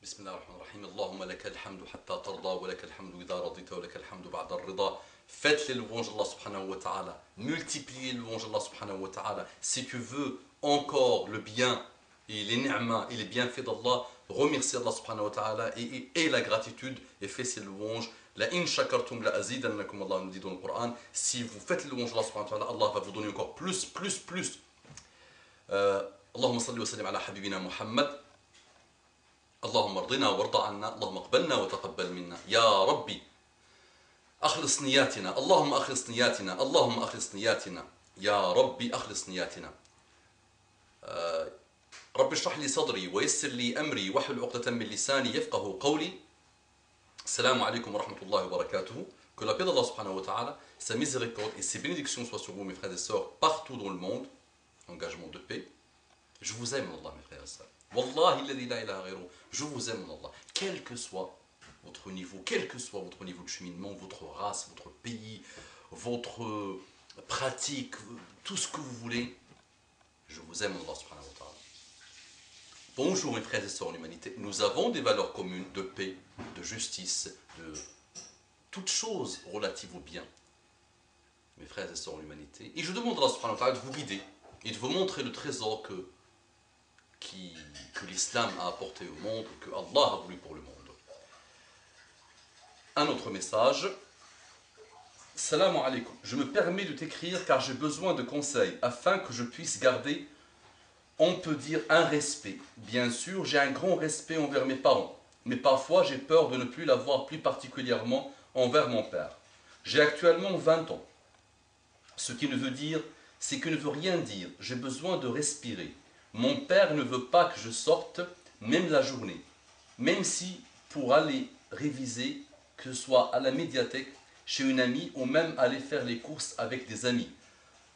بسم الله الرحمن الرحيم اللهم لك الحمد حتى ترضى ولك الحمد إذا رضيت ولك الحمد بعد الرضا. Faites les louanges d'Allah subhanahu wa ta'ala. Multipliez les louanges d'Allah subhanahu wa ta'ala. Si tu veux encore le bien et les ni'mas et les bienfaits d'Allah, remercie Allah subhanahu wa ta'ala et la gratitude et fais ces louanges. La in shakartum la azidannakum, Allah nous dit dans le Coran. Si vous faites les louanges d'Allah subhanahu wa ta'ala, Allah va vous donner encore plus. Allahumma salli wa sallim ala habibina Muhammad. اللهم ارضنا وارض عنا اللهم اقبلنا وتقبل منا يا ربي أخلص نياتنا اللهم أخلص نياتنا اللهم أخلص نياتنا يا ربي أخلص نياتنا رب اشرح لي صدري ويسر لي أمري واحلل عقدة من لساني يفقه قولي. السلام عليكم ورحمة الله وبركاته. Que la paix d'Allah subhanahu wa ta'ala, sa miséricorde et ses bénédictions soient sur vous mes frères et sœurs partout dans le monde. Engagement de paix. Je vous aime Allah mes frères et sœurs. Wallahi alladhi la ilaha ghayruh, je vous aime en Allah, quel que soit votre niveau de cheminement, votre race, votre pays, votre pratique, tout ce que vous voulez, je vous aime en Allah subhanahu wa ta'ala. Bonjour mes frères et sœurs en humanité, nous avons des valeurs communes de paix, de justice, de toutes choses relatives au bien, mes frères et sœurs en humanité, et je demande à Allah subhanahu wa ta'ala de vous guider et de vous montrer le trésor que l'islam a apporté au monde et que Allah a voulu pour le monde. Un autre message. Salam alaikum. Je me permets de t'écrire car j'ai besoin de conseils afin que je puisse garder, on peut dire, un respect. Bien sûr, j'ai un grand respect envers mes parents, mais parfois j'ai peur de ne plus l'avoir, plus particulièrement envers mon père. J'ai actuellement 20 ans. Ce qui ne veut dire, c'est que ne veut rien dire. J'ai besoin de respirer. Mon père ne veut pas que je sorte, même la journée, même si pour aller réviser, que ce soit à la médiathèque, chez une amie, ou même aller faire les courses avec des amis.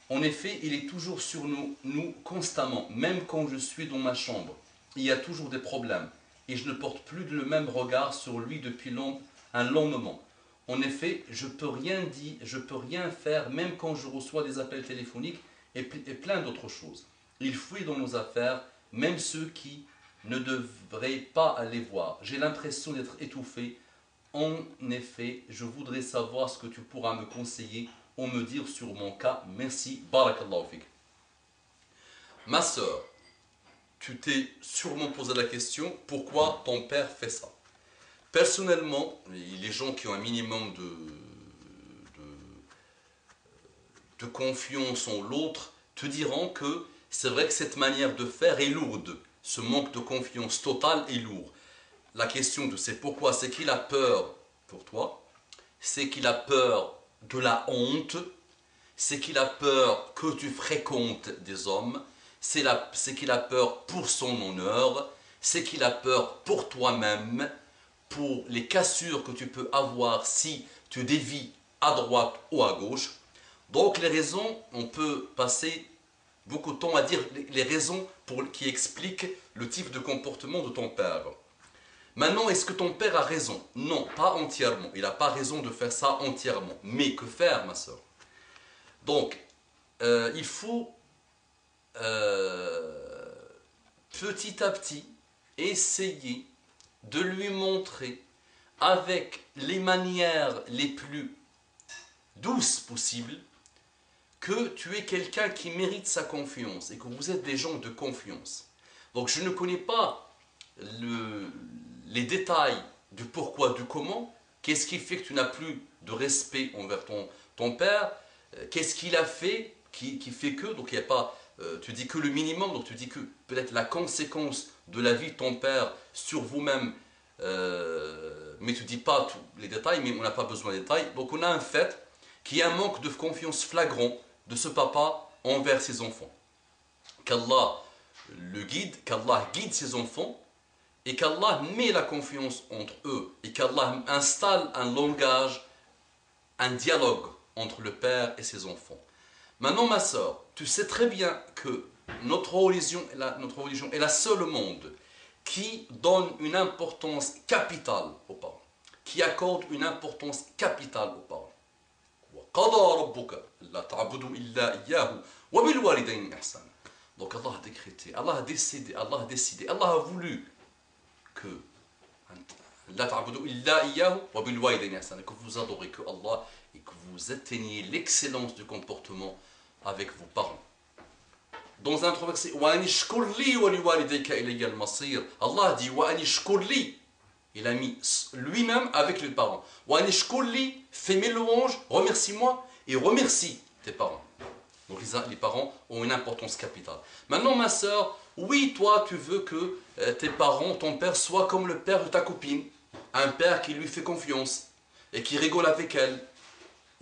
En effet, il est toujours sur nous constamment, même quand je suis dans ma chambre. Il y a toujours des problèmes, et je ne porte plus le même regard sur lui depuis un long moment. En effet, je peux rien dire, je peux rien faire, même quand je reçois des appels téléphoniques et plein d'autres choses. Il fouille dans nos affaires, même ceux qui ne devraient pas aller voir. J'ai l'impression d'être étouffé. En effet, je voudrais savoir ce que tu pourras me conseiller ou me dire sur mon cas. Merci. Barakallahu fik. Ma sœur, tu t'es sûrement posé la question, pourquoi ton père fait ça? Personnellement, les gens qui ont un minimum de confiance en l'autre te diront que c'est vrai que cette manière de faire est lourde. Ce manque de confiance totale est lourd. La question de c'est pourquoi, c'est qu'il a peur pour toi, c'est qu'il a peur de la honte, c'est qu'il a peur que tu fréquentes des hommes, c'est qu'il a peur pour son honneur, c'est qu'il a peur pour toi-même, pour les cassures que tu peux avoir si tu dévies à droite ou à gauche. Donc les raisons, on peut passer beaucoup de temps à dire les raisons qui expliquent le type de comportement de ton père. Maintenant, est-ce que ton père a raison? Non, pas entièrement. Il n'a pas raison de faire ça entièrement. Mais que faire, ma soeur? Donc, il faut petit à petit essayer de lui montrer avec les manières les plus douces possibles que tu es quelqu'un qui mérite sa confiance et que vous êtes des gens de confiance. Donc je ne connais pas les détails du pourquoi, du comment. Qu'est-ce qui fait que tu n'as plus de respect envers ton père? Qu'est-ce qu'il a fait qui fait que, donc il n'y a pas, tu dis que le minimum, donc tu dis que peut-être la conséquence de la vie de ton père sur vous-même, mais tu ne dis pas tous les détails, mais on n'a pas besoin de détails. Donc on a un fait qui est un manque de confiance flagrant de ce papa envers ses enfants. Qu'Allah le guide, qu'Allah guide ses enfants et qu'Allah met la confiance entre eux et qu'Allah installe un langage, un dialogue entre le père et ses enfants. Maintenant ma soeur, tu sais très bien que notre religion est la seule au monde qui donne une importance capitale aux parents, qui accorde une importance capitale aux parents. Donc Allah a décrété, Allah a décidé, Allah a voulu que La ta'budu illa iyyahu wa bil walidayni ihsana. Que vous adorez que Allah et que vous atteigniez l'excellence du comportement avec vos parents. Dans un autre verset, wa anishkur li wa li walidayka ilayya al-masir. Allah dit wa anishkur li. Il a mis lui-même avec les parents. Wa anishkur li, fais mes louanges, remercie-moi et remercie tes parents. Donc les parents ont une importance capitale. Maintenant ma soeur, oui toi tu veux que tes parents, ton père soit comme le père de ta copine. Un père qui lui fait confiance et qui rigole avec elle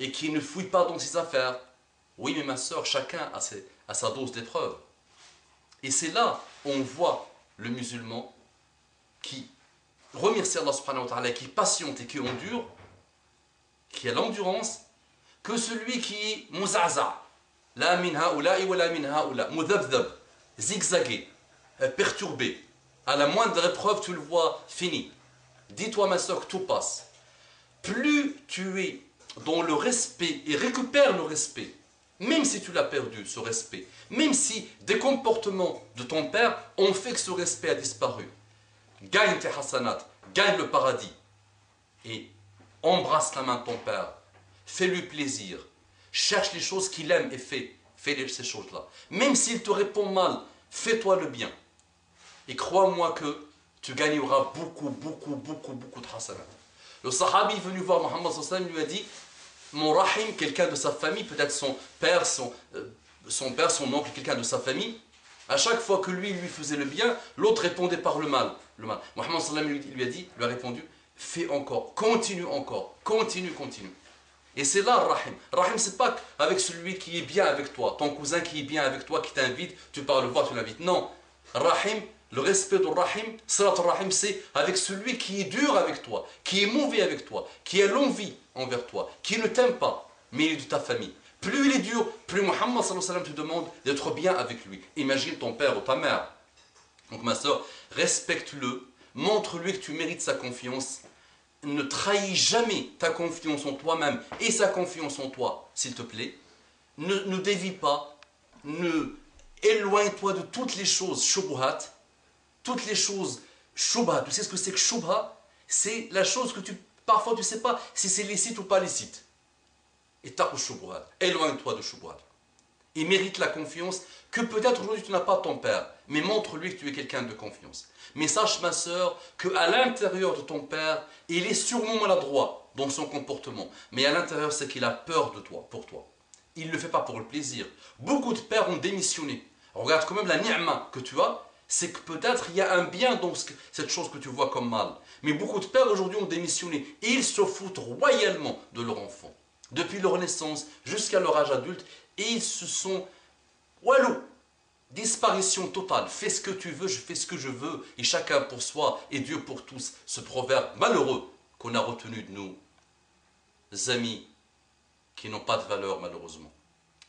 et qui ne fouille pas dans ses affaires. Oui mais ma soeur, chacun a sa dose d'épreuve. Et c'est là où on voit le musulman qui remercie Allah subhanahu wa ta'ala, qui patiente et qui endure, qui a l'endurance, que celui qui est muzaza. La min haoula wa la min haoula, mudabdab, zigzagué, perturbé. À la moindre épreuve, tu le vois fini. Dis-toi, ma soeur, que tout passe. Plus tu es dans le respect et récupères le respect, même si tu l'as perdu, ce respect, même si des comportements de ton père ont fait que ce respect a disparu, gagne tes hasanat, gagne le paradis et embrasse la main de ton père, fais-lui plaisir. Cherche les choses qu'il aime et fais ces choses-là. Même s'il te répond mal, fais-toi le bien. Et crois-moi que tu gagneras beaucoup de hasanat. Le sahabi est venu voir Mohammed sallallahu alayhi wa sallam, lui a dit, mon rahim, quelqu'un de sa famille, peut-être son père, son oncle, quelqu'un de sa famille, à chaque fois que lui faisait le bien, l'autre répondait par le mal. Mohammed sallallahu alayhi wa sallam lui a répondu, fais encore, continue encore, continue. Et c'est là Rahim. Rahim, c'est pas avec celui qui est bien avec toi, ton cousin qui est bien avec toi, qui t'invite, tu pars le voir, tu l'invites. Non. Rahim, le respect de Rahim, Salat Rahim, c'est avec celui qui est dur avec toi, qui est mauvais avec toi, qui a l'envie envers toi, qui ne t'aime pas, mais il est de ta famille. Plus il est dur, plus Muhammad sallallahu alayhi wa sallam te demande d'être bien avec lui. Imagine ton père ou ta mère. Donc ma soeur, respecte-le, montre-lui que tu mérites sa confiance. Ne trahis jamais ta confiance en toi-même et sa confiance en toi, s'il te plaît. Ne dévie pas, éloigne-toi de toutes les choses shubuhat, toutes les choses shubha. Tu sais ce que c'est que shubha? C'est la chose que parfois tu ne sais pas si c'est licite ou pas licite. Et taqu shubuhat, éloigne-toi de shubuhat. Il mérite la confiance que peut-être aujourd'hui tu n'as pas ton père, mais montre-lui que tu es quelqu'un de confiance. Mais sache ma soeur qu'à l'intérieur de ton père, il est sûrement maladroit dans son comportement. Mais à l'intérieur, c'est qu'il a peur de toi, pour toi. Il ne le fait pas pour le plaisir. Beaucoup de pères ont démissionné. Regarde quand même la ni'ma que tu as, c'est que peut-être il y a un bien dans cette chose que tu vois comme mal. Mais beaucoup de pères aujourd'hui ont démissionné. Et ils se foutent royalement de leur enfant. Depuis leur naissance jusqu'à leur âge adulte. Et ils se sont... Walou, disparition totale. Fais ce que tu veux, je fais ce que je veux. Et chacun pour soi et Dieu pour tous. Ce proverbe malheureux qu'on a retenu de nos amis qui n'ont pas de valeur malheureusement.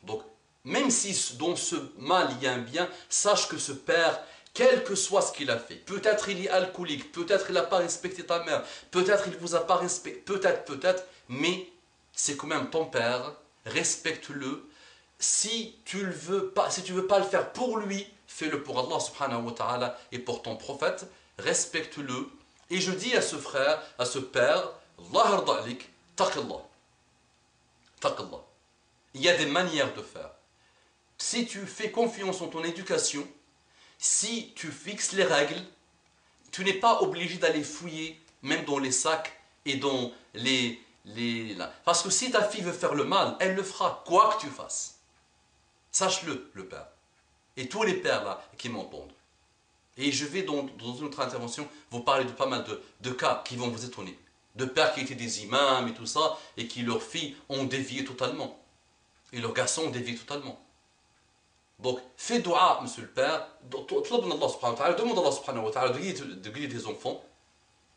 Donc, même si dans ce mal il y a un bien, sache que ce père, quel que soit ce qu'il a fait, peut-être il est alcoolique, peut-être il n'a pas respecté ta mère, peut-être il ne vous a pas respecté, peut-être, mais c'est quand même ton père, respecte-le. Si tu ne veux pas le faire pour lui, fais-le pour Allah subhanahu wa ta'ala et pour ton prophète, respecte-le. Et je dis à ce frère, à ce père, Allah arda'lik, taqillah. Taqillah. Il y a des manières de faire. Si tu fais confiance en ton éducation, si tu fixes les règles, tu n'es pas obligé d'aller fouiller, même dans les sacs et dans Parce que si ta fille veut faire le mal, elle le fera, quoi que tu fasses. Sache-le, le père. Et tous les pères là qui m'entendent. Et je vais dans une autre intervention vous parler de pas mal de cas qui vont vous étonner. De pères qui étaient des imams et tout ça, et qui leurs filles ont dévié totalement. Et leurs garçons ont dévié totalement. Donc, fais dua, monsieur le père, demande à Allah subhanahu wa ta'ala de guider tes enfants,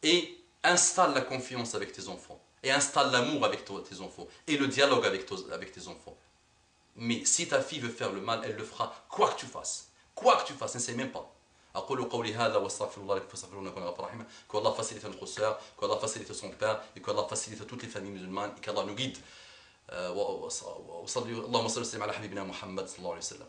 et installe la confiance avec tes enfants, et installe l'amour avec tes enfants, et le dialogue avec tes enfants. Mais si ta fille veut faire le mal, elle le fera, quoi que tu fasses. Quoi que tu fasses, n'essaie même pas. أقول قولي هذا واستغفر الله لكم فاستغفروه إنه كان غفورا رحيما. Que Allah facilite notre sœur, que Allah facilite son père, et que Allah facilite toutes les familles musulmanes, et qu'Allah nous guide. اللهم صل وسلم على حبيبنا محمد صلى الله عليه وسلم.